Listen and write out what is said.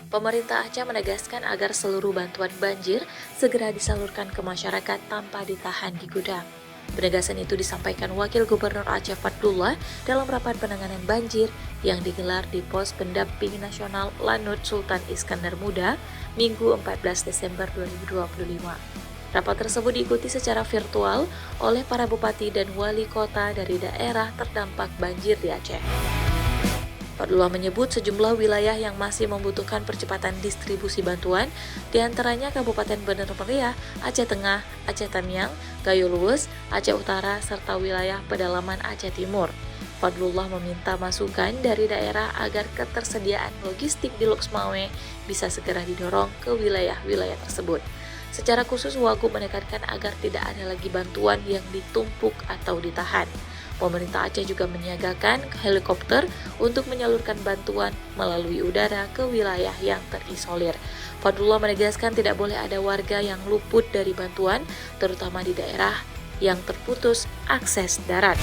Pemerintah Aceh menegaskan agar seluruh bantuan banjir segera disalurkan ke masyarakat tanpa ditahan di gudang. Penegasan itu disampaikan Wakil Gubernur Aceh Fadlullah dalam rapat penanganan banjir yang digelar di Pos Pendamping Nasional Lanut Sultan Iskandar Muda, Minggu 14 Desember 2025. Rapat tersebut diikuti secara virtual oleh para bupati dan wali kota dari daerah terdampak banjir di Aceh. Fadlullah menyebut sejumlah wilayah yang masih membutuhkan percepatan distribusi bantuan, diantaranya Kabupaten Bener Meriah, Aceh Tengah, Aceh Tamiang, Gayo Luwes, Aceh Utara, serta wilayah pedalaman Aceh Timur. Fadlullah meminta masukan dari daerah agar ketersediaan logistik di Loksmawe bisa segera didorong ke wilayah-wilayah tersebut. Secara khusus, Wagub menekankan agar tidak ada lagi bantuan yang ditumpuk atau ditahan. Pemerintah Aceh juga menyiagakan helikopter untuk menyalurkan bantuan melalui udara ke wilayah yang terisolir. Fadlullah menegaskan tidak boleh ada warga yang luput dari bantuan, terutama di daerah yang terputus akses darat.